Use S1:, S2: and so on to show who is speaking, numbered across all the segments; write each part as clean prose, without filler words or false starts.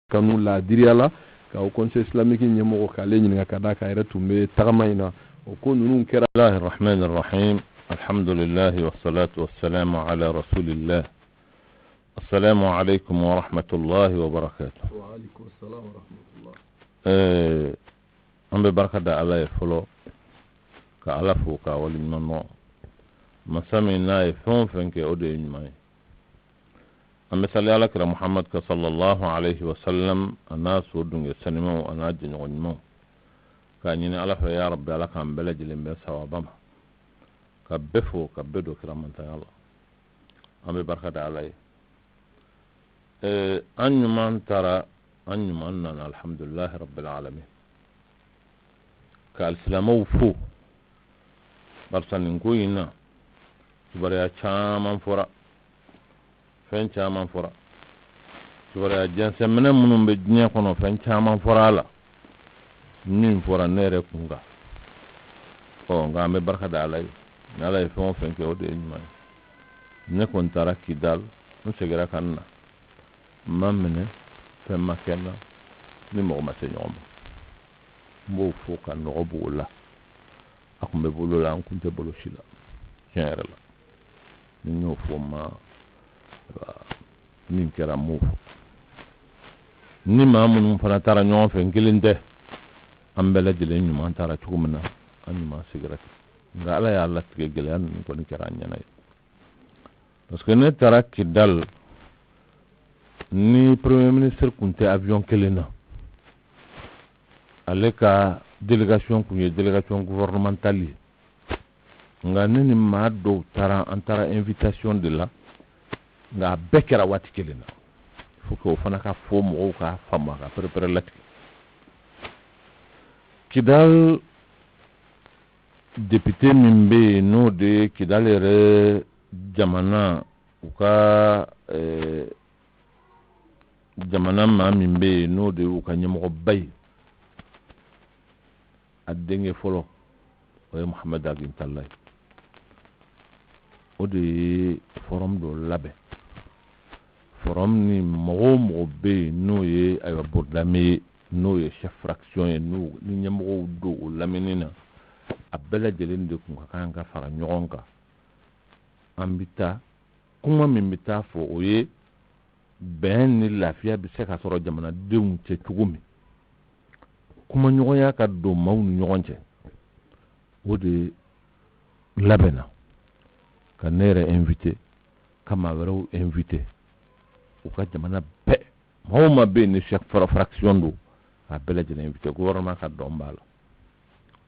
S1: kanu la diriala ka o conseil islamique nyemo ka le nyinga kada ka ira tumbe tagamayna o ko nunun kera
S2: Bismillahir Rahmanir Rahim alhamdulillah wassalatu wassalamu ala rasulillah assalamu alaykum wa rahmatullahi wa barakatuh
S1: wa alaykum assalam wa rahmatullah
S2: ambe barakada Allah ya folo ka ala fu ka wali nono masami na e fon fenke o de nyumay ambe salli ala kira Muhammad ka sallallahu alayhi wa sallam ana so dunge sanimo ana jinyo nyimo ka nyine ala fa ya rabbi ala kan bela jilim be sawabama ka befo ka bedo kira manta Allah ambe barakada Allah anyuman tara anyuman nan alhamdulillah rabbil alamin ka alislamu fo barsanin koyina tubariya caman fora fen caman fora tubariya jansemene minnu be diɲɛ kɔnɔ fen caman fora la min fora ne yɛrɛ kunga nka an bɛ barika da ala ye ni ala ye fɛn o fɛn kɛ o de ye ɲuman ye ne kɔni taara kidal n segira ka n na n ma minɛ fɛn ma kɛ n na ni mɔgɔ ma se ɲɔgɔn ma n b'o fo ka nɔgɔ b'o la a kun bɛ bolo la n kun tɛ bolo si la tiɲɛ yɛrɛ la ni y'o fɔ ma min kɛra n m'o fɔ ni maa minnu fana taara ɲɔgɔn fɛ n kelen tɛ an bɛɛ lajɛlen ɲuman taara cogo min na an ɲuman segira ten nka ala y'a latigɛ gɛlɛya ninnu kɔni kɛra an ɲɛna ye parce que ne taara kidal ni premier ministre kun tɛ avion kelen na ale ka délégation kun ye délégation gouvernementale ye nka ne ni maa dɔw taara an taara invitation de la nka a bɛɛ kɛra waati kelen na faut que o fana ka fɔ mɔgɔw ka faamu a ka pɛrɛ-pɛrɛ latigɛ kidal député min bɛ yen n'o de ye kidal yɛrɛ jamana u ka jamana maa min bɛ yen n'o de ye u ka ɲɛmɔgɔba ye a denkɛ fɔlɔ o ye Muhammed Agintala ye o de ye forum dɔ labɛn forum ni mɔgɔ o mɔgɔ bɛ yen n'o ye ayiwa Burudame ye n'o ye chef fraction ye ni ɲɛmɔgɔw don o lamɛnni na a bɛɛ lajɛlen de kun ka kan ka fara ɲɔgɔn kan an bɛ taa kuma min bɛ taa fɔ o ye bɛn ni lafiya bɛ se ka sɔrɔ jamanadenw cɛ cogo min kuma ɲɔgɔnya ka don maaw ni ɲɔgɔn cɛ o de labɛnna ka ne yɛrɛ invité ka maa wɛrɛw invité u ka jamana bɛɛ maa o maa bɛ yen ni chef fraction don a bɛɛ lajɛlen invité gouvernement ka dɔn b'a la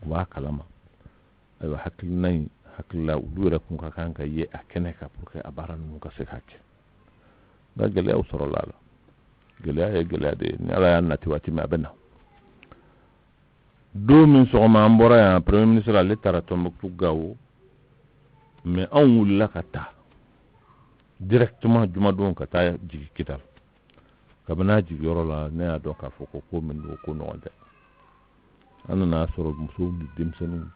S2: u b'a kalama ayiwa hakilina in hakilila olu yɛrɛ kun ka kan ka ye a kɛnɛ kan pour que a baara ninnu ka se ka kɛ nka gɛlɛyaw sɔrɔla a la gɛlɛya ye gɛlɛya de ye ni ala y'a nati waati min a bɛ na don min sɔgɔma an bɔra yan premier ministre ale taara Tombouctou Gao mais anw wulila ka taa directement jumadon ka taa jigi Kidal kabini a jigiyɔrɔ la ne y'a dɔn k'a fɔ ko min don ko ɲɔgɔn tɛ an nana sɔrɔ musow ni denmisɛnninw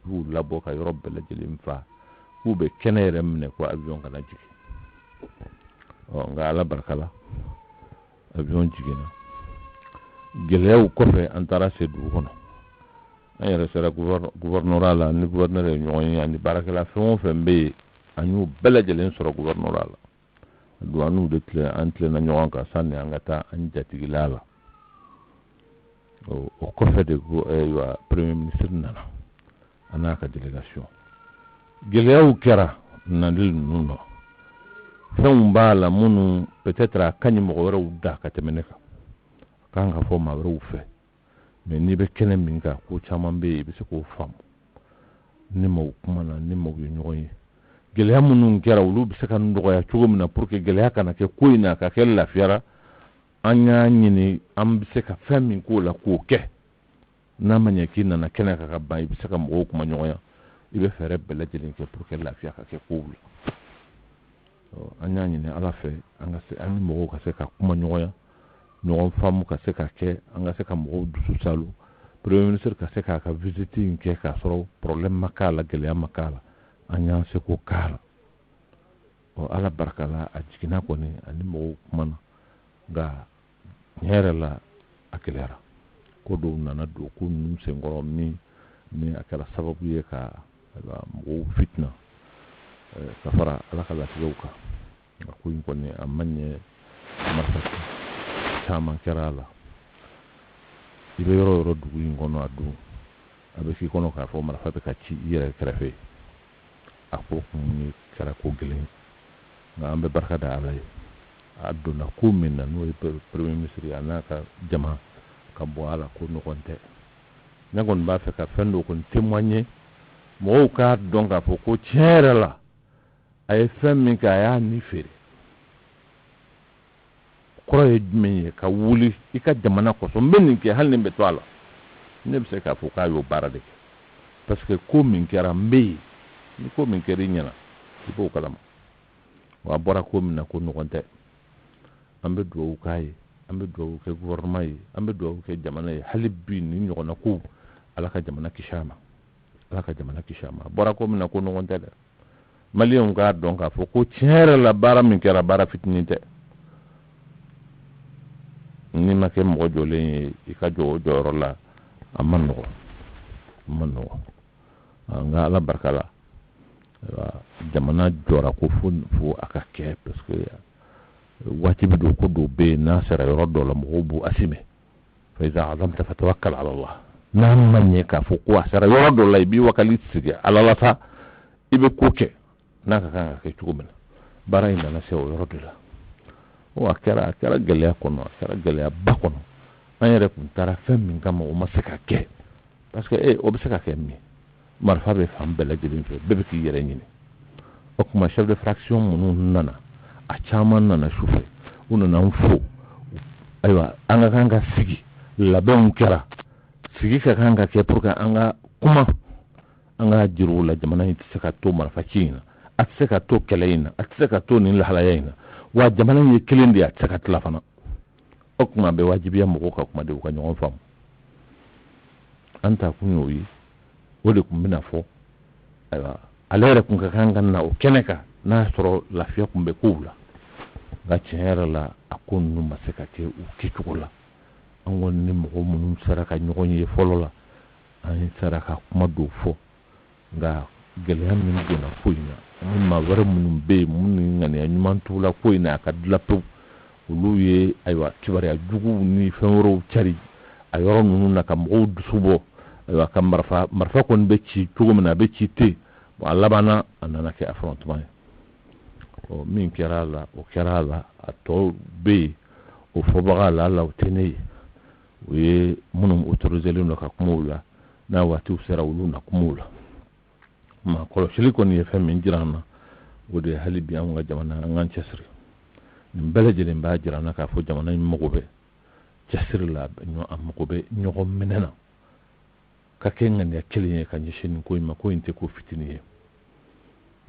S2: y'u labɔ ka yɔrɔ bɛɛ lajɛlen fa k'u bɛ kɛnɛ yɛrɛ minɛ ko avion kana jigi nka ala barika la avion jiginna gɛlɛyaw kɔfɛ an taara se dugu kɔnɔ an yɛrɛ sera gouverneur la ni gouverneur ye ɲɔgɔn ye ani baarakɛla fɛn o fɛn bɛ yen an y'u bɛɛ lajɛlen sɔrɔ gouverneur la douaniw de an tilenna ɲɔgɔn kan sanni an ka taa an jatigila la o kɔfɛ de ko premier ministre nana a n'a ka délégation gɛlɛyaw kɛra nali ninnu na fɛnw b'a la minnu peut-être a ka ɲi mɔgɔ wɛrɛw da ka tɛmɛ ne kan a kan ka fɔ maa wɛrɛw fɛ mais n'i bɛ kɛnɛ min kan ko caman bɛ yen i bɛ se k'o faamu ni maaw kumana ni maaw ye ɲɔgɔn ye gɛlɛya minnu kɛra olu bɛ se ka nɔgɔya cogo min na pour que gɛlɛya kana kɛ ko in na ka kɛ lafiyara an y'a ɲini an bɛ se ka fɛn min k'o la k'o kɛ n'a ma ɲɛ k'i nana kɛnɛ kan ka ban i bɛ se ka mɔgɔw kuma ɲɔgɔnya i bɛ fɛɛrɛ bɛɛ lajɛlen kɛ pour que lafiya ka kɛ kow la an y'a ɲini ala fɛ an ni mɔgɔw ka se ka kuma ɲɔgɔnya ɲɔgɔn faamu ka se ka kɛ an ka se ka mɔgɔw dusu salo premier ministre ka se k'a ka visite in kɛ k'a sɔrɔ problème ma k'a la gɛlɛya ma k'a la an y'an se k'o k'a la ala barika la a jiginna kɔni ani mɔgɔw kumana nka nyere la akilera ko do nana do ko num sengoro ni akala sababu ye ka mo fitna kafara ala kala tiyoka ko yin ko ni amanye marfata chama kerala ibe yoro dugu yin kono adu abe ki kono ka fo marfata ka ci yere krefe akko ni kara ko gelen nga ambe barka da alay aduna ko minna no premier ministre anaka jama ka bo ala ko no konte nagon ba fe ka fendo kon témoigner mo ka donc a ko tiere la ay femme ka ya ni fere kroye me ka wuli ika jamana ko so men ke halne be to ala ne be se ka fo ka yo barade parce que ko min kera mbe ni ko min keri nyana ibo kalama wa bora ko min na ko no konte ambe do kai ambe do ke gouvernement yi ambe do ke jamana yi halibi ni nyona ko alaka jamana kishama bora ko min na ko no konte de malion ga donc a fo ko tiere la bara min kera bara fitnite ni make mo jole e ka joro la amano nga ala barkala jamana jora ko fu aka ke parce que wati bi do ko do be nasara yoro la mo bu asime fa iza azamta fatawakkal ala allah nam manye ka fu ko asara yoro la bi wakali sige ala la ta ibe koke naka kan ke tukumen bara ina na se yoro la o akara gele kono akara gele bakono ayere kun tara fem min kama o masaka ke parce que o bisaka ke mi marfa be fam bela jidin fe bebe ki yere nyini o kuma chef de fraction munu nana a chama nana shufe uno na mfo aywa anga kanga sigi labon kera sigi ka kanga ke pour que anga kuma anga jiru la jamana yi tsaka to marfa china atsaka to keleina atsaka to nin la halayina wa jamana yi kelendi atsaka tlafana o kuma be wajibiya mo ko kuma de ko nyon fam anta kunyo yi wole kumbina fo aywa alere kun ka kanga na o keneka na soro lafiya kumbe kula ga chenera la akonu maseka ke u kitukola angon ni mo mun saraka nyonye folola an saraka kuma do fo ga gele min gona koina mun ma wara mun be mun ngani anyumantu la koina ka dlapo uluye aywa kibari ajugu ni fenro chari ayoro nunu na kam o dusubo aywa kam marfa kon be ci tugumna be ci te wala bana anana ke affrontement o min kerala o kerala ato be o fobaga la o tene we munum autoriser le no ka kumula na wati usera uluna kumula ma ko shiliko ni fm min jirana wode halibi am nga jamana ngan chesri mbele jele mba jirana ka fo jamana mogobe chesri la nyo am mogobe nyo menena ka kenga ne kelinye ka nyishin ko ima ko inte ko fitiniye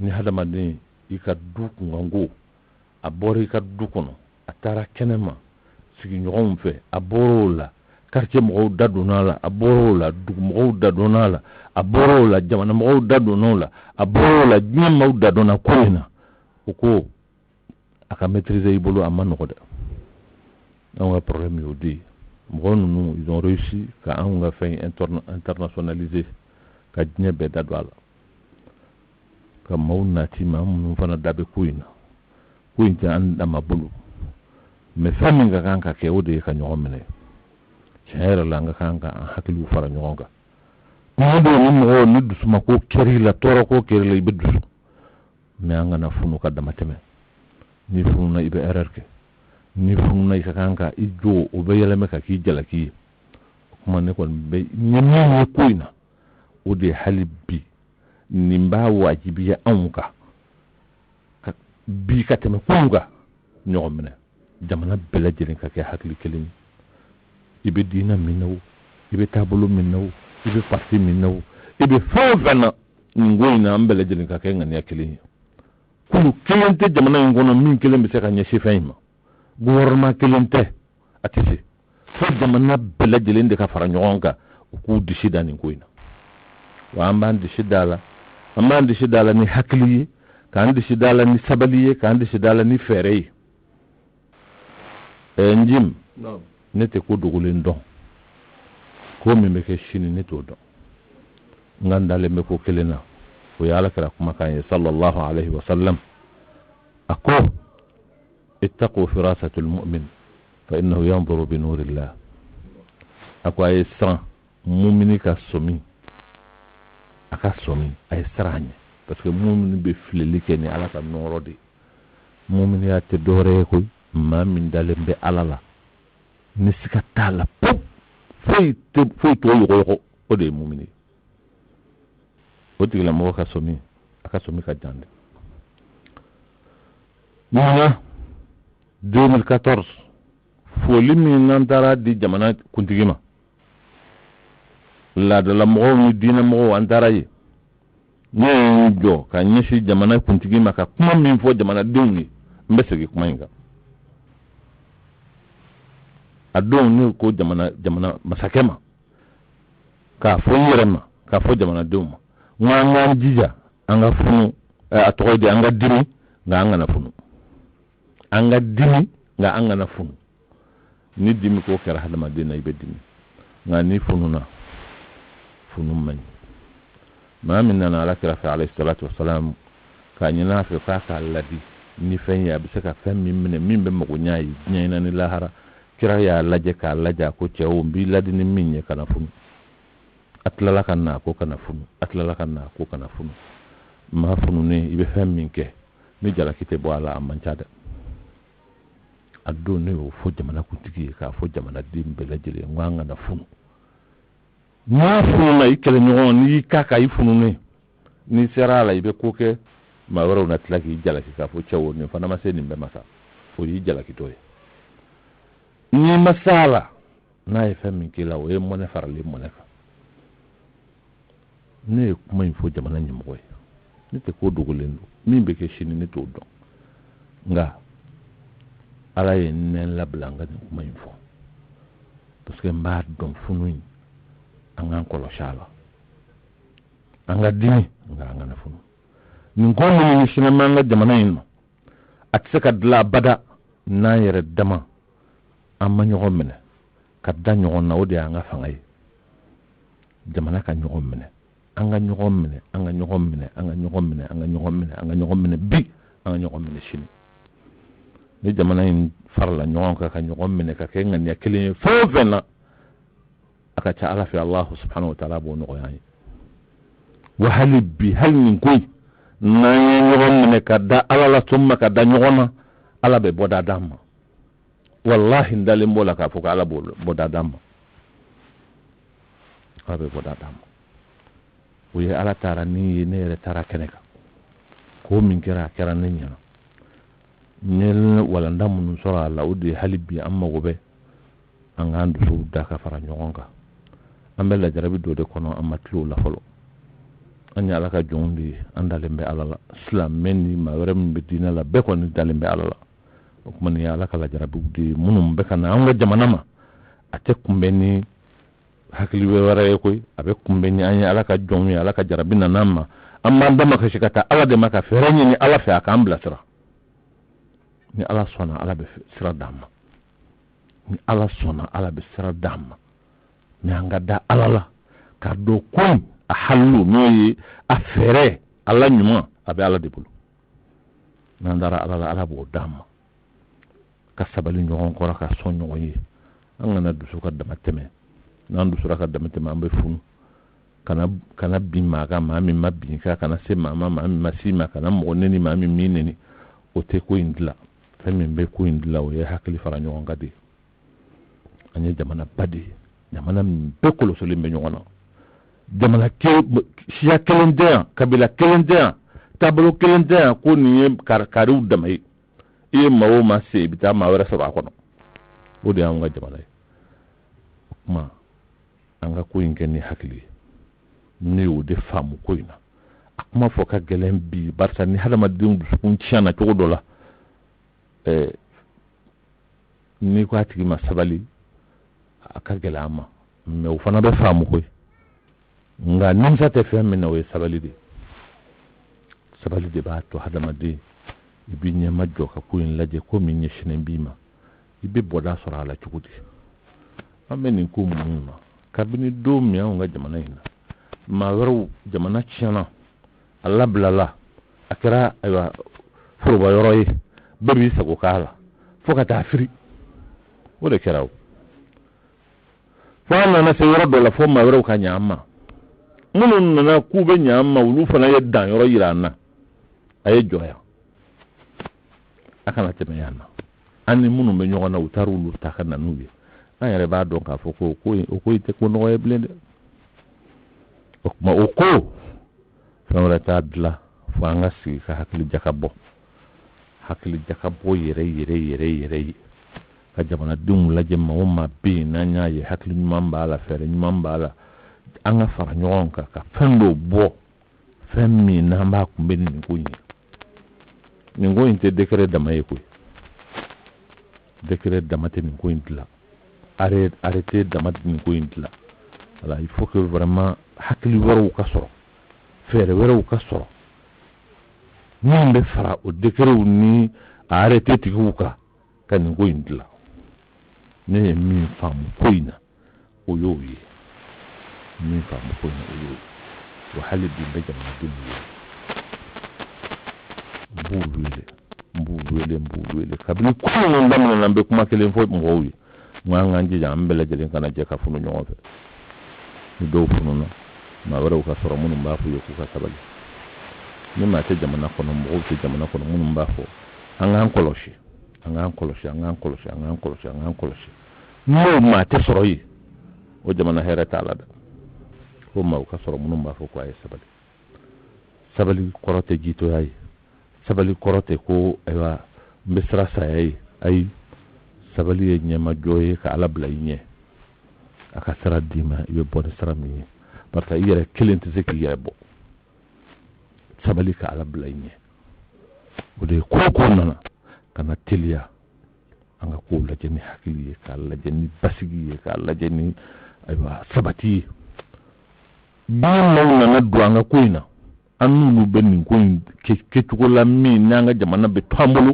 S2: ni hadama ni ika duku ngango abori ka dukono atara kenema sigi nyo mfe aborola quartier mo dadunala aborola dugu mo dadunala aborola jamana mo dadunala aborola nyama daduna koina uko aka maîtriser ibolo amano ko de on a problème yodi mo nous ils ont réussi ka on a fait internationaliser ka dnyebe dadwala ka mauna tima mun fana dabe koina kointa anda mabulu me faminga kanka ke ode ka nyomene chere langa kanka hakilu fara nyonga modo ni mo ni dusuma ko keri la toro ko keri la ibedus me anga na funu ka damateme ni funu na ibe ererke ni funu na kanka ijo o be yele meka ki jalaki kuma ne kon be nyemi koina ode halibi nimba wajibi ya anka bi ka teme kunga nyomene jamana bela jelen ka ke hakli kelin ibe dina minaw ibe tabulu minaw ibe parti minaw ibe fawvana ngoina ambele jelen ka ke ngani kelin kulu kelente jamana ngono min kelen be se ka nyashi fayma gouvernement kelente atisi fa jamana bela jelen de ka fara nyonga ku disida ni ngoina wa amban disida ni hakli kan disida ni sabaliye kan disida ni ferey njim ne te ko dogolen dɔn ko min bɛ kɛ sini ne t'o dɔn n ka dalen bɛ ko kelen na o ye Alakira kumakan ye sallallahu alaihi wa sallam a ko ittaqu firasatul mu'min fa innahu yanzuru bi nurillah a ko a ye siran mumini ka somi a ka somi a ye siran a ɲɛ parce que mumini bɛ filɛli kɛ ni Ala ka nɔɔrɔ de muminiya tɛ dɔwɛrɛ ye koyi maa min dalen bɛ Ala la ni siga t'a la foyi t'o yɔgɔyɔgɔ o de ye mumini o tigilamɔgɔ ka somi a ka somi ka jan dɛ. Ɲinan 2014 foli min n'an taara di jamana kuntigi ma laadalamɔgɔw ni diinɛmɔgɔw an taara ye ne ye n jɔ ka ɲɛsin jamana kuntigi ma ka kuma min fɔ jamanadenw ye n bɛ segin kuma in kan a don ne ko jamana masakɛ ma k'a fɔ n yɛrɛ ma k'a fɔ jamanadenw ma n ko an k'an jija an ka funu a tɔgɔ de an ka dimi nka an kana funu an ka dimi nka an kana funu ni dimi ko kɛra hadamaden na i bɛ dimi nka ni fununa funu man ɲi maa min nana Alakira fɛ alayhi salatu wasalam k'a ɲin'a fɛ k'a k'a ladi ni fɛn ye a bɛ se ka fɛn min minɛ min bɛ mago ɲa ye diɲɛ in na ni lahara kira y'a lajɛ k'a lajɛ a ko cɛw n b'i ladi ni min ye kana funu a tilala ka na ko kana funu a tilala ka na ko kana funu maa fununen i bɛ fɛn min kɛ ni jalaki tɛ bɔ a la a man ca dɛ a don ne y'o fɔ jamana kuntigi ye k'a fɔ jamanaden bɛɛ lajɛlen n ko an kana funu n'a fununa i kɛlɛɲɔgɔn n'i y'i k'a kan i fununen n'i sera a la i bɛ ko kɛ maa wɛrɛw na tila k'i jalaki k'a fɔ cɛw nin fana ma se nin bɛɛ ma sa o y'i jalakitɔ ye n'i ma se a la n'a ye fɛn min k'i la o ye mɔnɛ faralen mɔnɛ kan ne ye kuma in fɔ jamana ɲɛmɔgɔ ye ne tɛ ko dogolen don min bɛ kɛ sini ne t'o dɔn nka Ala ye nɛn labila an ka nin kuma in fɔ parce que n b'a dɔn funu in an k'an kɔlɔsi a la an ka dimi nka an kana funu nin ko minnu ɲɛsinnen bɛ an ka jamana in ma a tɛ se ka dilan abada n'an yɛrɛ dama an ma ɲɔgɔn minɛ ka da ɲɔgɔn na o de y'an ka fanga ye jamana ka ɲɔgɔn minɛ an ka ɲɔgɔn minɛ an ka ɲɔgɔn minɛ an ka ɲɔgɔn minɛ an ka ɲɔgɔn minɛ an ka ɲɔgɔn minɛ bi an ka ɲɔgɔn minɛ sini ni jamana in farala ɲɔgɔn kan ka ɲɔgɔn minɛ ka kɛ ŋaniya kelen ye fɛn o fɛn na a ka ca Ala fɛ Alahu subhanahu wa ta'ala b'o nɔgɔya an ye wa hali bi hali nin ko in n'an ye ɲɔgɔn minɛ ka da Ala la tuma ka da ɲɔgɔn na Ala bɛ bɔda d'an ma wallahi n dalen b'o la k'a fɔ ko Ala b'o bɔda d'an ma Ala bɛ bɔda d'an ma o ye Ala taara ni ye ne yɛrɛ taara kɛnɛ kan ko min kɛra a kɛra ne ɲɛna n ye walanda minnu sɔrɔ a la o de ye hali bi an mago bɛ an k'an dusuw da ka fara ɲɔgɔn kan an bɛ lajarabi dɔ de kɔnɔ an ma tile o la fɔlɔ an ye Ala ka jɔnw de ye an dalen bɛ Ala la silamɛ ni maa wɛrɛ min bɛ diinɛ la bɛɛ kɔni dalen bɛ Ala la o kuma nin ye Ala ka lajarabiw de ye minnu bɛ ka na an ka jamana ma a tɛ kunbɛn ni hakili wɛrɛ ye koyi a bɛ kunbɛn ni an ye Ala ka jɔnw ye Ala ka jarabi nana an ma an b'an dama kasi ka taa Ala de ma ka fɛɛrɛ ɲini Ala fɛ a k'an bilasira ni Ala sɔnna Ala bɛ sira d'an ma ni Ala sɔnna Ala bɛ sira d'an ma mais an ka da Ala la ka don ko in a halilu n'o ye a fɛɛrɛ Ala ɲuman a bɛ Ala de bolo n'an dara Ala la Ala b'o d'an ma ka sabali ɲɔgɔn kɔrɔ ka sɔn ɲɔgɔn ye an kana dusu ka dama tɛmɛ n'an dusura ka dama tɛmɛ an bɛ funu kana bin maa kan maa min ma bin kan kana se maa ma maa min ma si ma kana mɔgɔ neni maa min min neni o tɛ ko in dilan fɛn min bɛ ko in dilan o ye hakili fara ɲɔgɔn kan de ye an ye jamana ba de ye jamana min bɛɛ kɔlɔsilen bɛ ɲɔgɔn na jamana siya kelen tɛ yan kabila kelen tɛ yan taabolo kelen tɛ yan ko nin ye kariw dama ye i ye maa o maa se i bɛ taa maa wɛrɛ sɔrɔ a kɔnɔ o de y'anw ka jamana ye o kuma an ka ko in kɛ ni hakili ye ne y'o de faamu ko in na a kuma fɔ ka gɛlɛn bi barisa ni hadamadenw dusukun tiɲɛna cogo dɔ la n'i ko a tigi ma sabali a ka gɛlɛn an ma mais o fana bɛ faamu koyi nka nimisa tɛ fɛn min na o ye sabali de sabali de b'a to hadamaden i b'i ɲɛma jɔ ka ko in lajɛ ko min ɲɛsinnen b'i ma i bɛ bɔda sɔrɔ a la cogo di ameni ko mun na kabini do mi an ga jamana ina ma waro jamana chana Allah blala akira aywa furba yoroyi babi sago kala foka ta firi wala kirawo fa na se yoro do la fo ma waro ka nyama munun na ku be nyama wulu fana yadda yoro yirana aye joya akana teme yana ani munun be nyogona utaru lu takana nubi ayere ba don ka fo ko ite ko no eblende ma oko fawra tadla fanga si ka hakli jakabo yere ka jamana dum la jemma umma bi na nyaaye hakli mamba la fere mamba la anga fara nyonka ka fendo bo femmi na mba ku ben ni ko ni ngo inte décret damaye ko décret damate ni ko intla arrêter damate ni ko intla voilà il faut que vraiment hakli waru ka soro fere waru ka soro ni be fara o décret ni arrêter tikuka kan ko intla ne mi fam koina o yoyi mi fam koina o yoyi wa halibi be jamana dum mbulwele kabini ko ndamna nambe kuma kelen fo ngowi mwanga nji jambele jelen kana je ka funu nyofe ni do funu no ma wara ka soro mun mba fu yoku ka sabali ni ma te jamana ko no mo te jamana ko mun mba fo anga koloshi no ma te soro yi o jamana hera taala da ko ma ka soro mun mba fo ko ay sabali korote jito yayi sabali korote ko aywa misra sayay ay sabali nyema joye ka alabla nye aka sara dima ibe bon sara mi parce que yere kelente zeki yebo sabali ka alabla nye ode ko nana kana telia anga ko la jeni hakili ka la jeni basigi ka la jeni aywa sabati ba mo na do anga ko ina annunu benni ko ke tukola mi nanga jamana be tambulu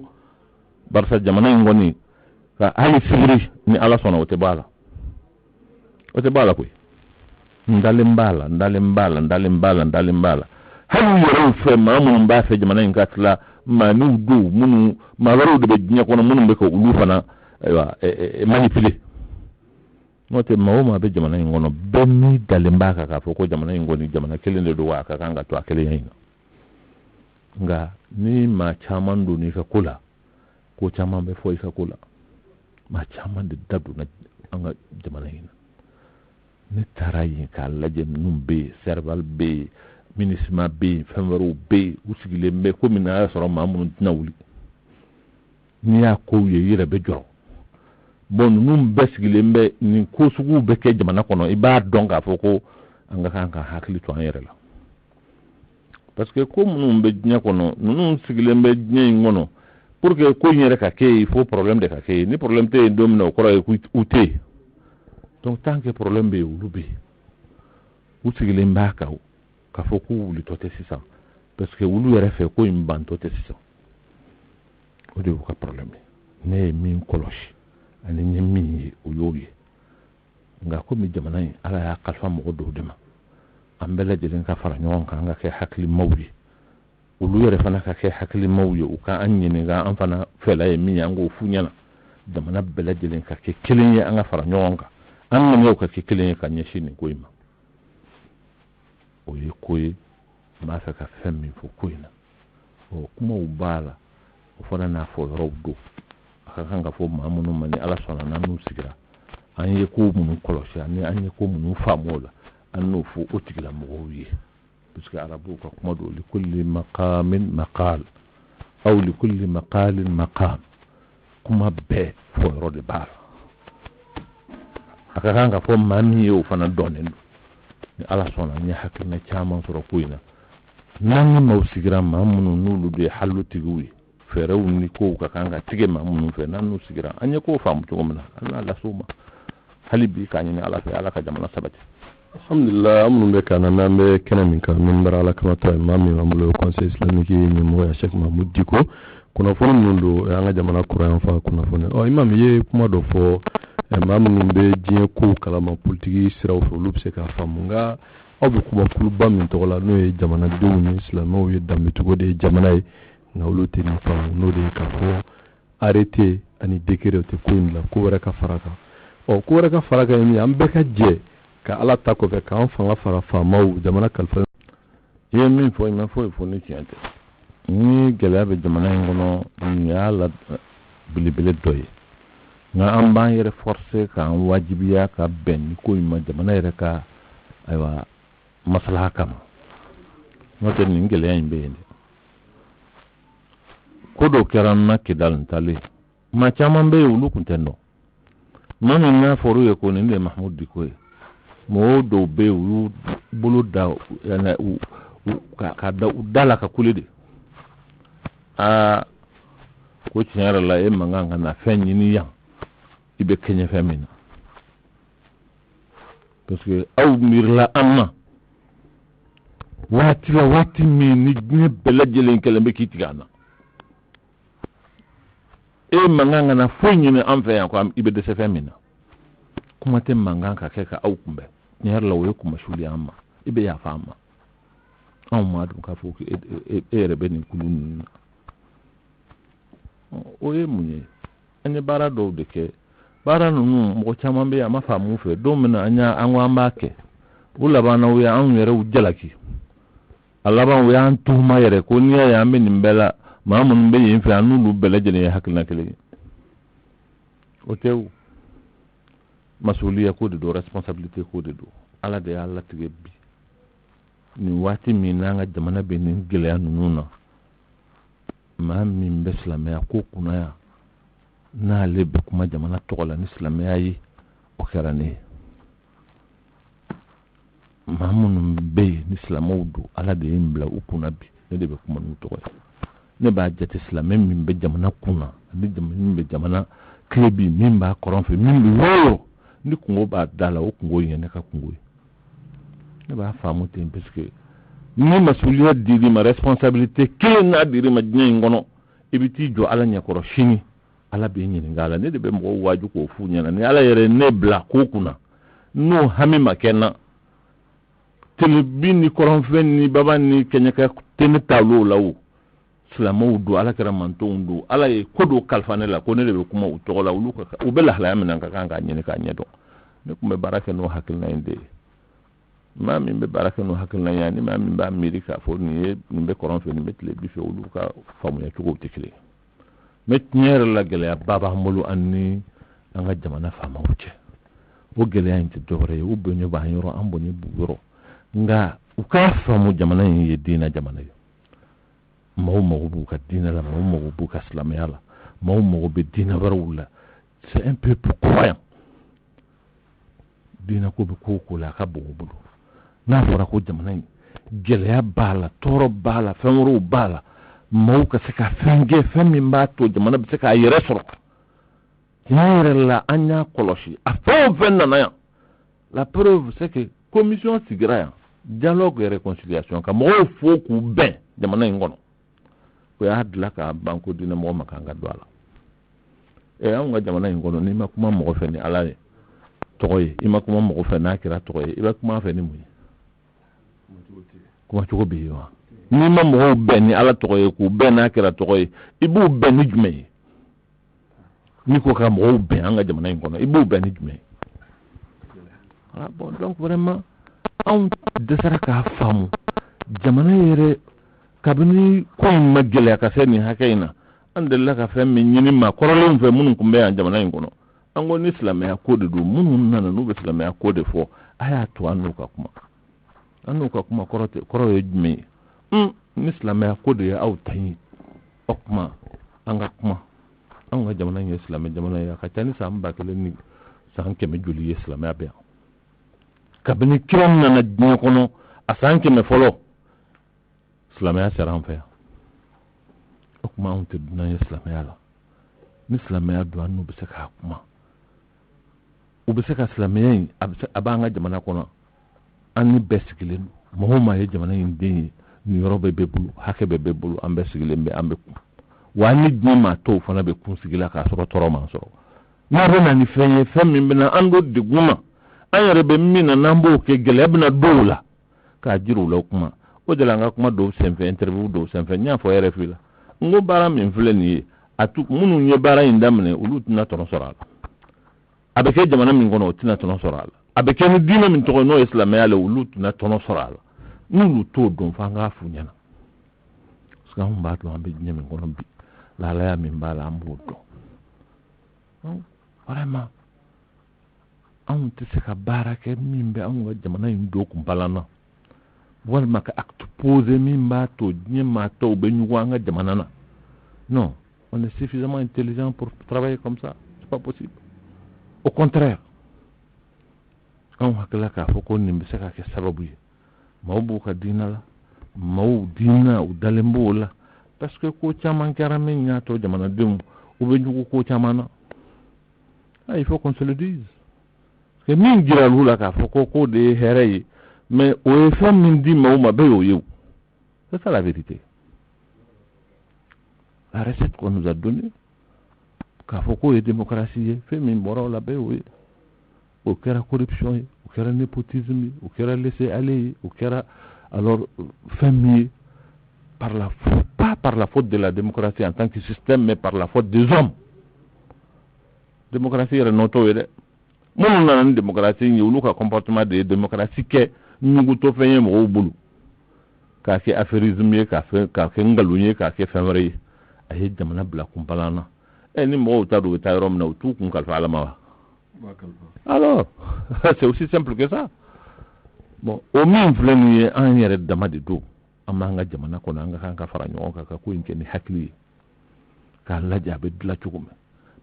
S2: barsa jamana ngoni ka ali sibri ni ala sona wote bala ko ndale mbala halu yoro fe mamun mba fe jamana ngatla manu do munu mawaro de be nya kono munu be ko ulufana aywa manipulé note mawoma be jamana ngono benni dale mbaka ka foko jamana ngoni jamana kelende do waka kanga to akele yina nga ni ma chaman do ni ka kula ko chaman be fo ka kula ma chaman de dadu na anga jamana yina ni tarayi ka laje numbe serval be minisma be femero be usigile me ko mina soro mamun nawuli ni ya ko yire be joro bon num besigile mbe ni ko sugu be ke jamana kono iba donga foko anga kanka hakli to ayere la parce que ko num be nya kono num sigile mbe nya ngono pour que ko nyere ka ke il faut problème de ka ke ni problème te domino ko ray outé donc tant que problème be ulube usigile mbaka ka foko wuli tote sisa parce que wulu yere fe ko imban tote sisa o de ko problème ne min koloshi ani nyemi uyoye nga ko mi jamana yi ala ya kalfa mo do dema ambele jelen ka fara nyon ka nga ke hakli mawyi ulu yere fana ka ke hakli mawyi u ka anyene ga an fana fela e mi yango funyana jamana bele jelen ka ke kilenye anga fara nyon ka an ne ka ke kilenye ka nyeshini koima o ye koyi ma fa ka femmi fo koina o kuma ubala o fana na fo robdo kanga fo mamunu mani ala sona nanu sigira anye ko mun koloshi anye ko mun famola anno fo otigla mowiye parce que arabu ko kuma do li kulli maqamin maqal aw li kulli maqalin maqam kuma be fo rode bar aka kanga fo mami o fana donen ni ala sona nya hakina chama soro kuina nani mawsigira mamunu nulu de halu tiguwi fere ni ko ka kanga tige mamunu fe nanu sigira anya ko famu to gomna Allah la suma halibi kanyini ala fe ala ka jamana sabati
S1: alhamdulillah amunu be kana nambe kenan ka minbar ala kama to mami mamulo conseil islamique ni mo ya Sheikh Mahmoud Diko kuna fono nundo anga jamana Quran fa kuna fono o imam ye kuma do fo maa minnu bɛ diɲɛ kow kalama politiki siraw fɛ olu bɛ se k'a faamu nka aw bɛ kubakuluba min tɔgɔ la n'o ye jamanadenw ni silamɛw ye danbecogo de ye jamana ye nka olu tɛ nin faamu n'o de ye k'a fɔ arrêté ani décret o tɛ ko in la ko wɛrɛ ka fara kan ko wɛrɛ ka fara kan ye min an bɛɛ ka jɛ ka ala ta kɔfɛ k'an fanga fara faamaw jamana kalifa.
S2: I ye min fɔ i ma foyi fɔ ni tiɲɛ tɛ ni gɛlɛya bɛ jamana in kɔnɔ nin y'a la belebele dɔ ye nka an b'an yɛrɛ forcer k'an wajibiya ka bɛn ni ko in ma jamana yɛrɛ ka ayiwa maslaha kama n'o tɛ nin gɛlɛya in bɛ yen dɛ ko dɔw kɛra n na Kidal ntalen maa caman bɛ yen olu tun tɛ dɔn maa min n'a fɔra u ye ko nin de ye Mahamudu Diko ye mɔgɔw dɔw bɛ yen u y'u bolo da ka da u da la ka kule de ko tiɲɛ yɛrɛ la e man kan ka na fɛn ɲini yan i bɛ kɛɲɛ fɛn min na parce que aw miirila an na waati la waati min ni diɲɛ bɛɛ lajɛlen kɛlen bɛ k'i tigɛ an na e man kan ka na foyi ɲini an fɛ yan ko i bɛ dɛsɛ fɛn min na kuma tɛ mankan ka kɛ ka aw kunbɛn tiɲɛ yɛrɛ la o ye kumasuli an ma i bɛ yafa an ma anw ma dun k'a fɔ e yɛrɛ bɛ nin kulu ninnu na o ye mun ye an ye baara dɔw de kɛ baara ninnu mɔgɔ caman bɛ yen a ma faamu fɛ don min na an ko an b'a kɛ o laban na o ye anw yɛrɛw jalaki a laban o y'an tuhuma yɛrɛ ko n'i y'a ye an bɛ nin bɛɛ la maa minnu bɛ yen fɛ an n'olu bɛɛ lajɛlen ye hakilina kelen ye o tɛ o masuliya ko de don responsabilité ko de don ala de y'a latigɛ bi nin waati min n'an ka jamana bɛ nin gɛlɛya ninnu na maa min bɛ silamɛya ko kunna yan n'ale bɛ kuma jamana tɔgɔ la ni silamɛya ye o kɛra ne ye maa minnu bɛ yen ni silamɛw don ala de ye n bila u kunna bi ne de bɛ kuma n'u tɔgɔ ye ne b'a jate silamɛ min bɛ jamana kunna ani min bɛ jamana tile bi min b'a kɔrɔn fɛ min bɛ wɔɔrɔ ni kungo b'a da la o kungo ye ne ka kungo ye ne b'a faamu ten parce que ni masuliya dir'i ma responsabilité kelen n'a dir'i ma diɲɛ in kɔnɔ i bɛ t'i jɔ ala ɲɛkɔrɔ sini ala bɛ ɲininka a la ne de bɛ mɔgɔw waaju k'o f'u ɲɛna ni ala yɛrɛ ne bila ko kunna n'o hami ma kɛ n na telebi ni kɔrɔnfɛn ni baba ni kɛɲɛkɛ tɛ ne taabolo la o silamɛw don ala kɛra mantonw don ala ye ko dɔw kalifa ne la ko ne de bɛ kuma u tɔgɔ la u bɛ lahalaya min na ka kan k'a ɲini k'a ɲɛdɔn ne tun bɛ baara kɛ n'o hakilina in de ye maa min bɛ baara kɛ n'o hakilina ye ani maa min b'a miiri k'a fɔ nin bɛ kɔrɔn fɛ nin bɛ tilebi fɛ olu ka faamuya cogow tɛ kelen mɛ tiɲɛ yɛrɛ la gɛlɛyaba b'an bolo an ni an ka jamana faamaw cɛ o gɛlɛya in tɛ dɔwɛrɛ ye u bonya b'an yɔrɔ an bonya b'u yɔrɔ nka u k'a faamu jamana in ye diinɛ jamana ye maaw mago b'u ka diinɛ la maaw mago b'u ka silamɛya la maaw mago bɛ diinɛ wɛrɛw la c'est un peuple croyant diinɛ ko bɛ ko o ko la a ka bon u bolo n'a fɔra ko jamana in gɛlɛya b'a la tɔɔrɔ b'a la fɛn wɛrɛw b'a la maaw ka se ka fɛn kɛ fɛn min b'a to jamana bɛ se k'a yɛrɛ sɔrɔ tiɲɛ yɛrɛ la an y'a kɔlɔsi a fɛn o fɛn nana yan la preuve c'est que commission sigira yan dialogue et réconciliation ka mɔgɔw fo k'u bɛn jamana in kɔnɔ o y'a dilan k'a ban ko diinɛ mɔgɔ ma kan ka don a la anw ka jamana in kɔnɔ n'i ma kuma mɔgɔ fɛ ni ala ye tɔgɔ ye i ma kuma mɔgɔ fɛ n'a kɛra tɔgɔ ye i bɛ kuma fɛ ni mun ye kuma cogo bɛ yen wa n'i ma mɔgɔw bɛn ni ala tɔgɔ ye k'u bɛn n'a kɛra tɔgɔ ye i b'u bɛn ni jumɛn ye n'i ko ka mɔgɔw bɛn an ka jamana in kɔnɔ i b'u bɛn ni jumɛn ye bon donc vraiment anw dɛsɛra k'a faamu jamana yɛrɛ kabini ko in ma gɛlɛya ka se nin hakɛ in na an delila ka fɛn min ɲini maa kɔrɔlenw fɛ minnu tun bɛ yan jamana in kɔnɔ an ko ni silamɛya ko de don minnu nana n'u bɛ silamɛya ko de fɔ a y'a to an n'u ka kuma kɔrɔ ye jumɛn ye ni silamɛya ko de ye aw ta ye o kuma an ka kuma an ka jamana in ye silamɛ jamana ye a ka ca ni san 1000 ni san 100 joli ye silamɛya bɛ yan kabini kira nana diɲɛ kɔnɔ a san 100 fɔlɔ silamɛya sera an fɛ yan o kuma anw tɛ dunan ye silamɛya la ni silamɛya don an n'u bɛ se k'a kuma u bɛ se ka silamɛya in a b'an ka jamana kɔnɔ an ni bɛɛ sigilen don mɔgɔw ma ye jamana in den ye nin yɔrɔ bɛɛ bɛ bolo hakɛ bɛɛ bɛ bolo an bɛɛ sigilen bɛ an bɛ kun wa ni diɲɛ maa tɔw fana bɛ kun sigi la k'a sɔrɔ tɔɔrɔ man sɔrɔ na bana ni fɛn min bɛna an do degun na an yɛrɛ bɛ min na n'an b'o kɛ gɛlɛya bɛna dɔw la k'a jira u la kuma o de la an ka kuma dɔw senfɛ interview dɔw senfɛ n y'a fɔ RFI la n ko baara min filɛ nin ye minnu ye baara in daminɛ olu tɛna tɔnɔ sɔrɔ a la a bɛ kɛ jamana min kɔnɔ o tɛna tɔnɔ sɔrɔ a la a bɛ kɛ ni diinɛ min tɔgɔ n'o ye silamɛya la olu tɛna tɔnɔ sɔrɔ a la n'olu t'o dɔn f'an k'a f'u ɲɛna parce que anw b'a dɔn an bɛ diɲɛ min kɔnɔ bi lahalaya min b'a la an b'o dɔn vraiment anw tɛ se ka baara kɛ min bɛ anw ka jamana in don kun balanna walima ka acte posé min b'a to diɲɛ maa tɔw bɛ ɲugun an ka jamana na non on est suffisamment intelligent pour travailler comme ça c'est pas possible au contraire anw hakilila k'a fɔ ko nin bɛ se ka kɛ sababu ye maaw b'u ka diinɛ la maaw diinɛ u dalen b'o la parce que ko caman kɛra min y'a to jamanadenw u bɛ ɲugun ko caman na il faut qu'on se le dise que min jira l'u la k'a fɔ ko de ye hɛrɛ ye mais o ye fɛn min di maaw ma bɛɛ y'o ye c'est ça la vérité la recette qu'on nous a donnée k'a fɔ k'o ye démocratie ye fɛn min bɔra o la bɛɛ y'o ye o kɛra corruption ye o kɛra népotisme ye o kɛra laisser aller ye o kɛra alors fɛn min ye pas par la faute de la démocratie en tant que système mais par la faute des hommes démocratie yɛrɛ nɔtɔ ye dɛ minnu nana ni démocratie ye olu ka comportement de ye démocratie kɛ ɲugutɔ fɛn ye mɔgɔw bolo k'a kɛ affairisme ye k'a kɛ ngalon ye k'a kɛ fɛn wɛrɛ ye a ye jamana bila kunpalan na ni mɔgɔw ta don u bɛ taa yɔrɔ min na u t'u kun kalifa Ala ma wa alors c'est aussi simple que ça bon o min filɛ nin ye an yɛrɛ dama de don an b'an ka jamana kɔnɔ an ka kan ka fara ɲɔgɔn kan ka ko in kɛ ni hakili ye k'a lajɛ a bɛ dilan cogo min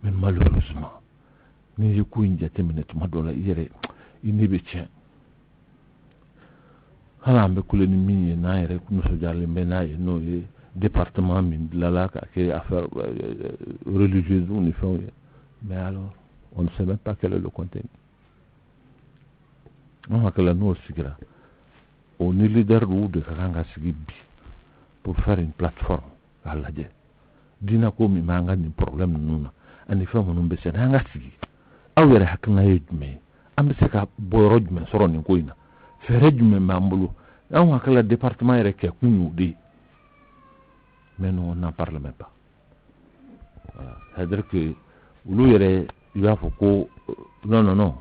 S2: mais malheureusement n'i ye ko in jateminɛ tuma dɔ la i yɛrɛ i ni bɛ tiɲɛ hali an bɛ kule ni min ye n'an yɛrɛ nisɔndiyalen bɛ n'a ye n'o ye département min dilanna k'a kɛ affaire religieuse ni fɛnw ye mais alors on ne sait même pas quel est le contenu an hakilila n'o sigira o ni leader dɔw de ka kan ka sigi bi pour faire une plateforme k'a lajɛ diinɛ ko min b'an ka nin problème ninnu na ani fɛn minnu bɛ sen an ka sigi aw yɛrɛ hakilina ye jumɛn ye an bɛ se ka bɔyɔrɔ jumɛn sɔrɔ nin ko in na fɛɛrɛ jumɛn b'an bolo anw hakilila département yɛrɛ kɛ kun y'o de ye mais non on n'en parle même pas voilà c'est-à-dire que olu yɛrɛ i b'a fɔ ko non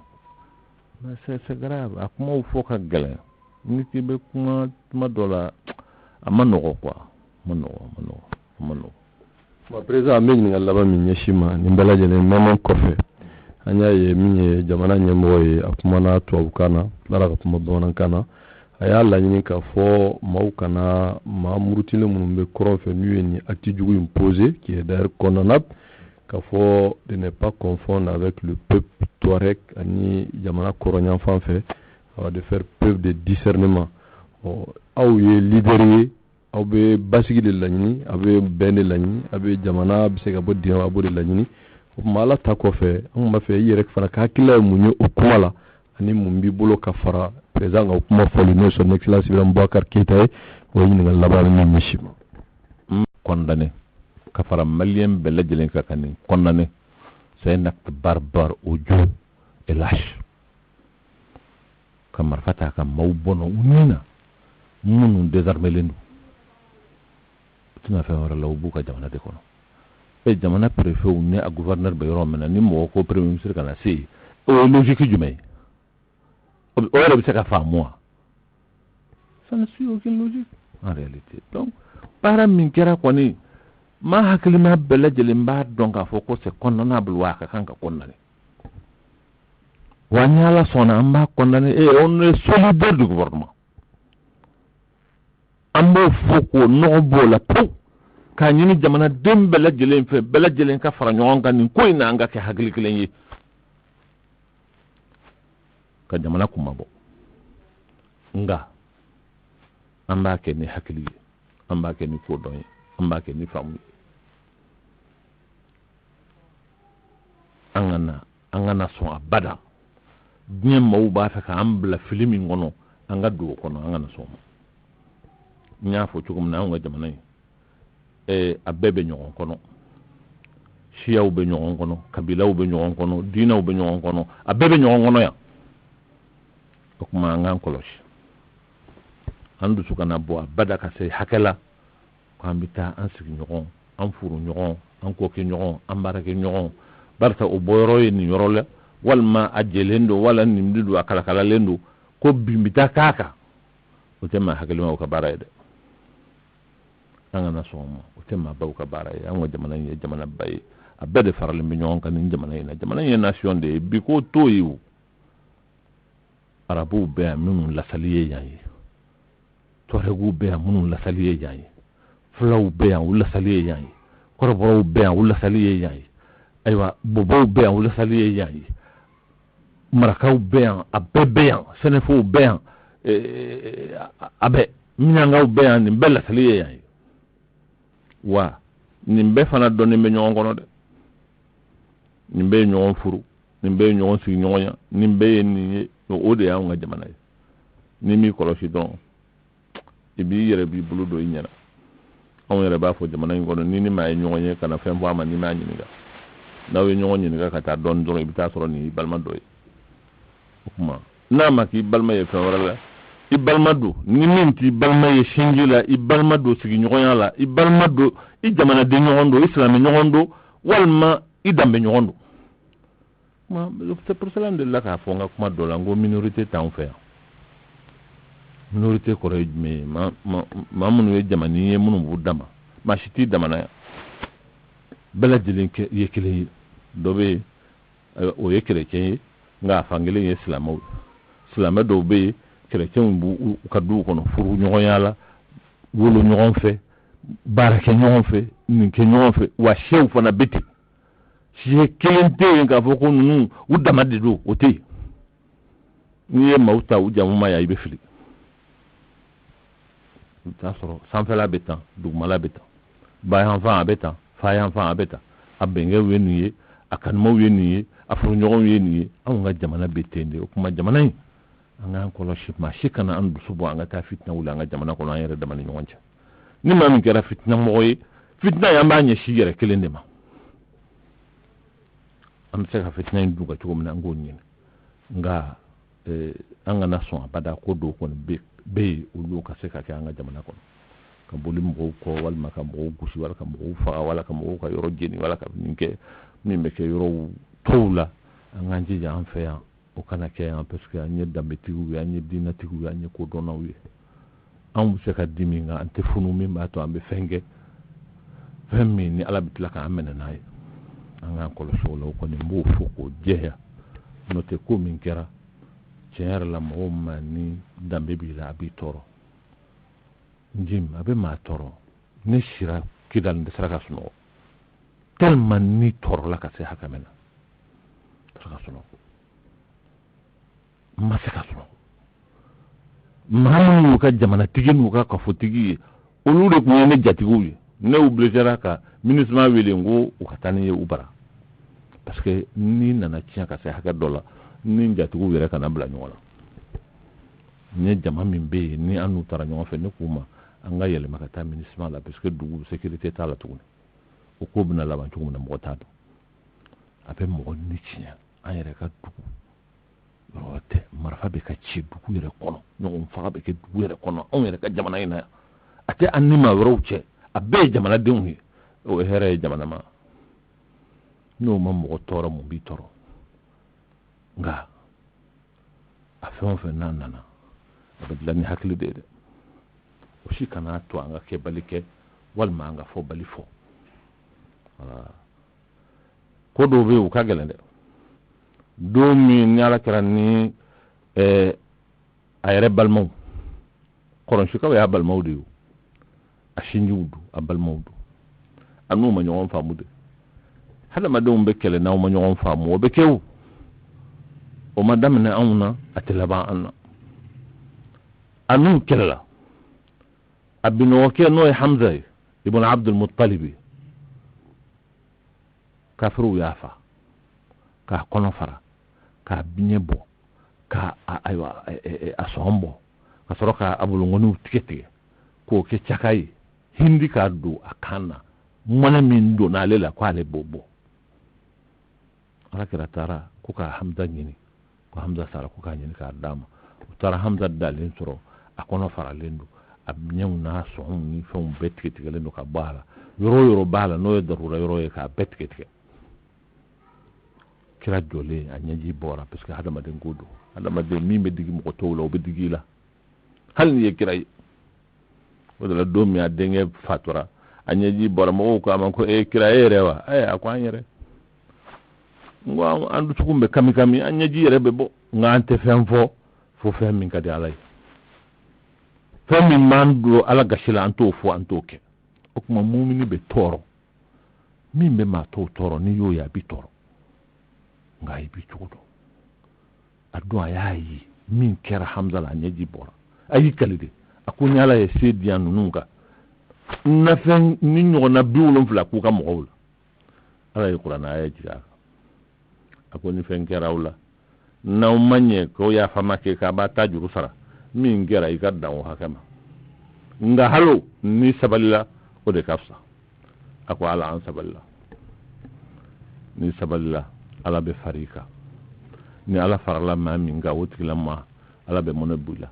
S2: mais c'est grave a kumaw fɔ ka gɛlɛn ni k'i bɛ kuma tuma dɔ la a ma nɔgɔ quoi a ma nɔgɔ
S1: président an bɛ ɲininkali laban min ɲɛsin ma nin bɛɛ lajɛlen mɛnɛ kɔfɛ an y'a ye min ye jamana ɲɛmɔgɔ ye a kumana tubabukan na tilara ka kuma bamanankan na a y'a laɲini k'a fɔ maaw kana maa murutilen minnu bɛ kɔrɔn fɛ n'u ye nin acte jugu in posé qui est d'ailleurs condamnable k'a fɔ de ne pas confondre avec le peuple touareg ani jamana kɔrɔnyan fan fɛ de faire preuve de discernement aw ye leader ye aw bɛ basigi de laɲini a bɛ bɛn de laɲini a bɛ jamana bɛ se ka bɔ dingɛ a b'o de laɲini o tuma ala ta kɔfɛ an b'a fɛ i yɛrɛ fana ka hakilila ye mun ye o kuma la ani mun b'i bolo ka fara président ka kuma fɔli n'o ye son excellence Ibrahima Boubacar Keïta ye o ye ɲininkali laban min ɲɛsin ma.
S2: Condamné ka fara malien bɛɛ lajɛlen kan ka nin condamné c'est un acte barbare odieux et lâche ka marifa ta ka maaw bɔnɔ u ni na minnu désarmelen don u tɛna fɛn wɛrɛ la u b'u ka jamana de kɔnɔ jamana préfet ni a gouverneur bɛ yɔrɔ min na ni mɔgɔ ko premier ministre kana se yen o ye logique jumɛn ye o yɛrɛ bɛ se ka faamu wa ça ne suit aucune logique en réalité donc baara min kɛra kɔni maa hakilima bɛɛ lajɛlen b'a dɔn k'a fɔ ko c'est condamnable wa a ka kan ka condamner wa ni ala sɔnna an b'a condamner et on est solidaire du gouvernement an b'o fɔ k'o nɔgɔ b'o la pewu k'a ɲini jamanaden bɛɛ lajɛlen fɛ bɛɛ lajɛlen ka fara ɲɔgɔn kan nin ko in na an ka kɛ hakili kelen ye ka jamana kumabɔ nga an b'a kɛ ni hakili ye an b'a kɛ ni kodɔn ye an b'a kɛ ni faamu ye an kana sɔn abada diɲɛ maaw b'a fɛ k'an bila fili min kɔnɔ an ka don o kɔnɔ an kana sɔn ma n y'a fɔ cogo min na an ka jamana in a bɛɛ bɛ ɲɔgɔn kɔnɔ siyaw be ɲɔgɔn kɔnɔ kabilaw be ɲɔgɔn kɔnɔ diinaw be ɲɔgɔn kɔnɔ a bɛɛ be ɲɔgɔn kɔnɔ yan o kuma an k'an kɔlɔsi an dusu kana bɔ a bada ka se hakɛ la k'an bɛ taa an sigi ɲɔgɔn an furu ɲɔgɔn an ko kɛ ɲɔgɔn an baara kɛ ɲɔgɔn barisa o bɔyɔrɔ ye nin yɔrɔ la walima a jɛlen don wala nin don a kalakalalen don ko bin bɛ taa k'a kan o tɛ maa hakilimaw ka baara ye dɛ an kana sɔn o ma o tɛ maa baw ka baara ye an ka jamana in ye jamana ba ye a bɛɛ de faralen bɛ ɲɔgɔn kan nin jamana in na jamana in ye nation de ye bi ko to ye o arabuw bɛ yan minnu lasali ye yan ye tɔrɛguw bɛ yan minnu lasali ye yan ye fulaw bɛ yan u lasali ye yan ye kɔrɔbɔrɔw bɛ yan u lasali ye yan ye ayiwa bɔbɔw bɛ yan u lasali ye yan ye marakaw bɛ yan a bɛɛ bɛ yan sɛnɛfɔw bɛ yan a bɛɛ miɲankaw bɛ yan nin bɛɛ lasali ye yan ye wa nin bɛɛ fana dɔnnen bɛ ɲɔgɔn kɔnɔ dɛ nin bɛɛ ye ɲɔgɔn furu nin bɛɛ ye ɲɔgɔn sigi ɲɔgɔn ya nin bɛɛ ye nin ye o de y'anw ka jamana ye ni m'i kɔlɔsi dɔrɔn i b'i yɛrɛ b'i bolo don i ɲɛna anw yɛrɛ b'a fɔ jamana in kɔnɔ ni maa ye ɲɔgɔn ye kana fɛn fɔ a ma ni m'a ɲininka n'aw ye ɲɔgɔn ɲininka ka taa dɔɔni dɔrɔn i bɛ taa sɔrɔ nin y'i balima dɔ ye o kuma n'a ma k'i balima ye fɛn wɛrɛ la i balima don ni min t'i balima ye sinji la i balima don sigiɲɔgɔnya la i balima don i jamanaden ɲɔgɔn don i silamɛ ɲɔgɔn don walima i danbe ɲɔgɔn don c'est pour cela de la k'a fɔ n ka kuma dɔ la n ko minorité t'anw fɛ yan minorité kɔrɔ ye jumɛn ye maa minnu ye jamani ye minnu b'u dama maa si t'i damana yan bɛɛ lajɛlen ye kelen ye dɔ bɛ yen o ye kerecɛn ye nka a fan kelen ye silamɛw ye silamɛ dɔw bɛ yen kerecɛnw b'u ka duw kɔnɔ furu ɲɔgɔnya la wolo ɲɔgɔn fɛ baara kɛ ɲɔgɔn fɛ nin kɛ ɲɔgɔn fɛ wa sew fana bɛ ten siye kelen tɛ yen k'a fɔ ko ninnu u dama de don o tɛ yen n'i ye maaw ta u jamu ma ya i bɛ fili i bɛ taa sɔrɔ sanfɛla bɛ tan dugumala bɛ tan bayanfan a bɛ tan fayanfan a bɛ tan a bɛnkɛw ye nin ye a kanumaw ye nin ye a furuɲɔgɔnw ye nin ye anw ka jamana bɛ ten de o kuma jamana in an k'an kɔlɔsi maa si kana an dusu bɔ an ka taa fitina wuli an ka jamana kɔnɔ an yɛrɛ dama ni ɲɔgɔn cɛ ni maa min kɛra fitinamɔgɔ ye fitina ye an b'a ɲɛsin yɛrɛ kelen de ma an bɛ se ka fitina in dun ka cogo min na an k'o ɲini nka an kana sɔn abada ko dɔw kɔni bɛ yen olu ka se ka kɛ an ka jamana kɔnɔ ka boli mɔgɔw kɔ walima ka mɔgɔw gosi wala ka mɔgɔw faga wala ka mɔgɔw ka yɔrɔ jeni wala ka nin kɛ min bɛ kɛ yɔrɔw tɔw la an k'an jija an fɛ yan o kana kɛ yan parce que an ye danbetigiw ye an ye diinɛtigiw ye an ye kodɔnnaw ye an bɛ se ka di min kan an tɛ funu min b'a to an bɛ fɛn kɛ fɛn min ni ala bɛ tila k'an minɛ n'a ye an k'an kɔlɔsi o la o kɔni n b'o fɔ k'o jɛya n'o tɛ ko min kɛra tiɲɛ yɛrɛ la mɔgɔw ma ni danbe b'i la a b'i tɔɔrɔ njim a bɛ maa tɔɔrɔ ne sira kidali n tɛ sera ka sunɔgɔ tellement ni tɔɔrɔla ka se hakɛ min na n tɛ se ka sunɔgɔ n ma se ka sunɔgɔ maa minnu y'u ka jamanatigi n'u ka kafotigi ye olu de tun ye ne jatigiw ye ne obligeera ka MINUSMA wele n ko u ka taa ni ye u bara parce que ni nana tiɲɛ ka se hakɛ dɔ la ni n jatigiw yɛrɛ kana bila ɲɔgɔn na n ye jama min bɛ yen ni an n'u taara ɲɔgɔn fɛ ne k'u ma an ka yɛlɛma ka taa MINUSMA la parce que dugu sécurité t'a la tuguni o ko bɛna laban cogo min na mɔgɔ t'a dɔn a bɛ mɔgɔ ni tiɲɛ an yɛrɛ ka dugu yɔrɔ tɛ marifa bɛ ka ci dugu yɛrɛ kɔnɔ ɲɔgɔn faga bɛ kɛ dugu yɛrɛ kɔnɔ anw yɛrɛ ka jamana in na yan a tɛ an ni maa wɛrɛw cɛ a bɛɛ ye jamanadenw ye o ye hɛrɛ ye jamana ma n'o ma mɔgɔ tɔɔrɔ mun b'i tɔɔrɔ nka a fɛn o fɛn n'a nana a bɛ dilan ni hakili de ye dɛ o si kana to an ka kɛbali kɛ walima an ka fɔbali fɔ ko dɔw bɛ yen u ka gɛlɛn dɛ don min ni ala kɛra ni a yɛrɛ balimaw kɔrɔnsikaw y'a balimaw de ye a sinjiw don a balimaw don a n'u ma ɲɔgɔn faamu de hadamadenw bɛ kɛlɛ n'aw ma ɲɔgɔn faamu o bɛ kɛ o ma daminɛ anw na a tɛ laban an na a n'u kɛlɛla a binɔgɔkɛ n'o ye Hamza ye ibn Abdul Muttalib kafiriw y'a fa k'a kɔnɔ fara k'a biɲɛ bɔ k'a a sɔn bɔ ka sɔrɔ k'a bolongɔniw tigɛ k'o kɛ caka ye hindi k'a don a kan na mɔnɛ min donna ale la k'ale b'o bɔ ala kira tara ko ka Hamza nyini ko Hamza sara ko ka nyini ka dama tara Hamza dalin soro akono faralendo abnyaw na so ni fon betke tigale no ka bala yoro bala no darura yoro ka betke tigale kira jole anyaji bora parce que hadama den godo hadama den mi medigi mo towlo be digila hal ni kira wala domi a denge fatura anyaji bora mo ko am ko e kira rewa akwanyere ngo andu tukumbe kami anyaji rebe bo ngante femfo fo femmin kadi alay femmin mando ala gashila anto fo antoke okuma mumini be toro mimbe ma to toro ni yo ya bi toro ngai bi chudo adwa yayi min kera Hamza la anyaji bora ayi kalide akunya la yesedian nunga na fen ni nyona biwulum fla ku ka mo ala yi qur'ana ayaji akoni fen kerawla na manye ko ya fama ke ka ba ta juru sara min gera i gadda o hakama nga halo ni saballa o de kafsa ako ala an saballa ni saballa ala be farika ni ala farala ma min ga wotikila ma ala be monabula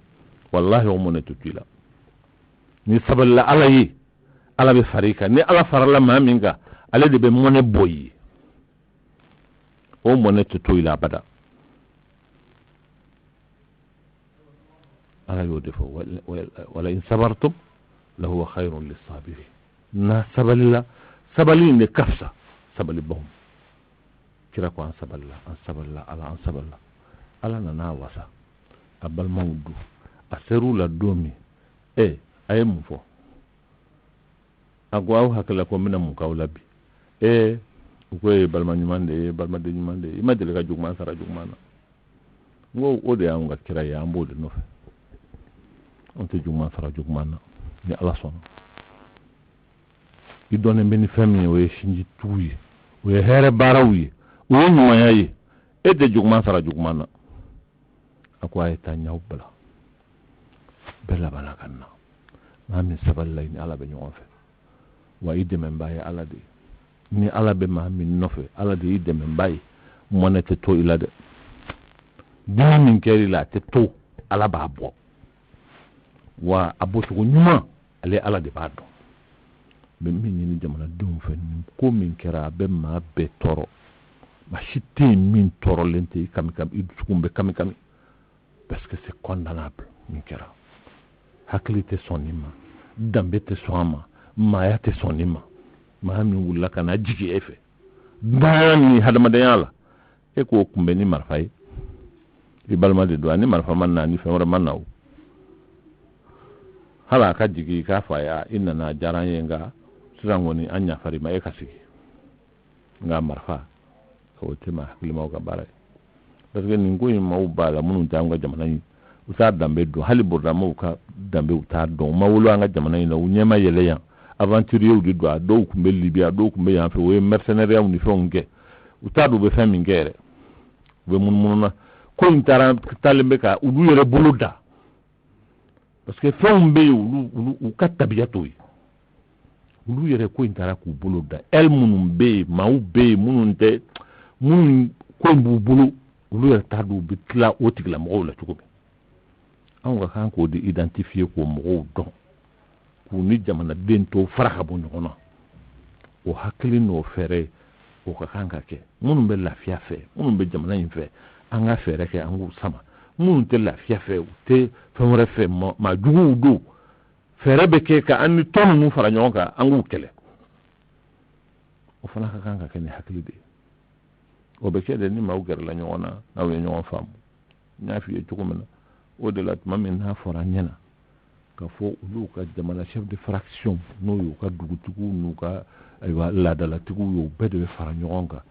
S2: wallahi o monetutila ni saballa ala yi ala be farika ni ala farala ma min ga ala de be moneboyi o monetutila bada على يودف ولئن صبرتم لهو خير للصابرين نا سبلين لكفسة سبل بهم كراكو عن سبل الله عن سبل الله على نناوسا أبل مودو أسروا للدومي أي مفو أقواو هكذا من مكاولا بي ukwe balma nyumande balma de nyumande imagine ka jugman sara jugmana ngo ode ya nga kira ya ambode no fe onte jugman sara jugmana ni ala son idone beni famille we shinji tuyi we here barawi we nyuma yayi ede jugman sara jugmana akwa eta nyawbala bela bala kanna mami saballa ni ala be nyofe wa ide membaye ala de ni ala be ma min nofe ala de ide men bay monete to ila de dina min keri la te to ala ba bo wa aboto nyuma ale ala de ba do be min ni jamana dum fe ko min kera be ma be toro ma shite min toro lente kam idukumbe kam parce que c'est condamnable min kera haklite sonima dambe te soama maya te sonima mahami wulla kana jigi efe dani hadama de yalla e ko kumbe ni marfay di balma de do ni marfa man na ni fe wara man naw hala ka jigi ka faya inna na jaran yenga sirango ni anya fari ma e kasigi nga marfa ko tema klima ko bare parce que ni ngoy maw bala munu tanga jamana ni uta dambe do hali burda mo ka dambe uta do mawulu anga jamana ni u nyema yele yan aventurier ou de droit do kumbe Libya do kumbe yan fe we mercenaire ya uniforme utadu be fami ngere we mununa ko intara talembe ka udu yere buluda parce que fam be u katabiyato yi udu yere ko intara ku buluda el munum be mau be mununte mun ko bu bulu udu yere tadu be tla otigla mo la tuko an ga kan ko de identifier ko mo don ni jamana dento faraha bo nyona o hakili no fere o ka kanka ke munun be lafiya fe munun be jamana yin fe an ga fere ke an gu sama munun te lafiya fe te famore fe ma jugu do fere be ke ka an ni ton mu fara nyonka an gu kele o fana ka kanka ke ni hakili de o be ke de ni ma u gar la nyona na we nyon fam nya fi e tukumena o de la mamin na fora nyana ka fo ulu ka jamana chef de fraction no yo ka dugutugu no ka aywa la dala tugu yo bede fara nyonga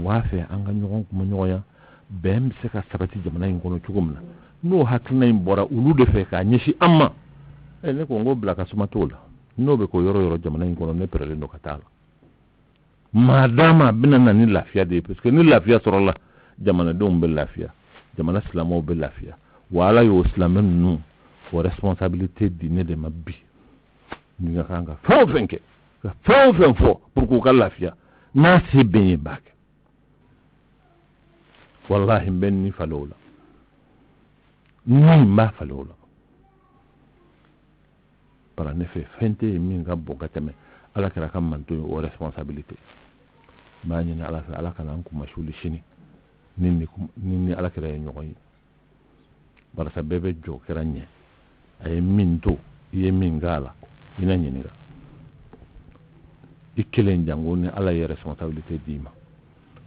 S2: wa fe anga nyonga kuma nyoya bem se ka sabati jamana ngono tugumna no hakna imbora ulu de fe ka nyishi amma ene ko ngo blaka sumatola no be ko yoro jamana ngono ne perele no katala madama binana ni lafiya de parce que ni lafiya sorola jamana do mbe lafiya jamana islamo be lafiya wala yo islamen nu pour responsabilité dîner de ma vie ni nga kanga fenke fo pour ko kalafia na se benye bak wallahi ben ni falola ni ma falola para ne fe fente min ga boga teme ala kira kam man to o responsabilité ma ni ala kana ko masuli shini ni ala kira nyoy bara sa bebe jo kiranye ay min to ye min gala ina nyini ga ikelen jango ni ala ye responsabilité dima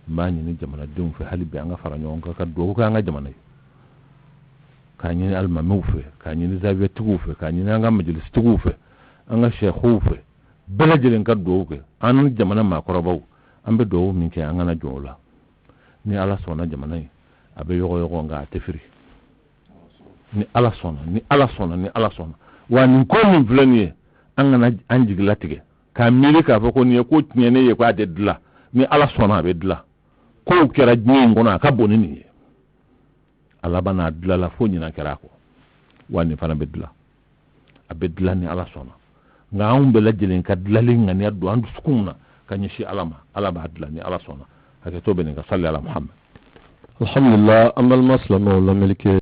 S2: ma ni jamana dum fe halibi anga fara nyonga ka do ko anga jamana ka ni alma mawfe ka ni zabe tugufe ka ni anga majlis tugufe anga shekhufe bela jelen ka do ko an jamana ma korobaw ambe do min ke anga na jola ni ala sona jamana abe yogo nga tefiri ni ala sona wa ni ko min flanie anga na anjigla tige ka miri ka fako ni ko tiene ye ko adedla ni ala sona be dla ko kera jingo na ka boni ni ala bana dla la fo nyina kera ko wani fana be dla abedla ni ala sona nga umbe la jelen ka dlalinga ni adu andu sukuna kanyishi alama ala ba dla ni ala sona hake to be ni ka salli ala muhammad
S1: alhamdulillah amal maslama wala melike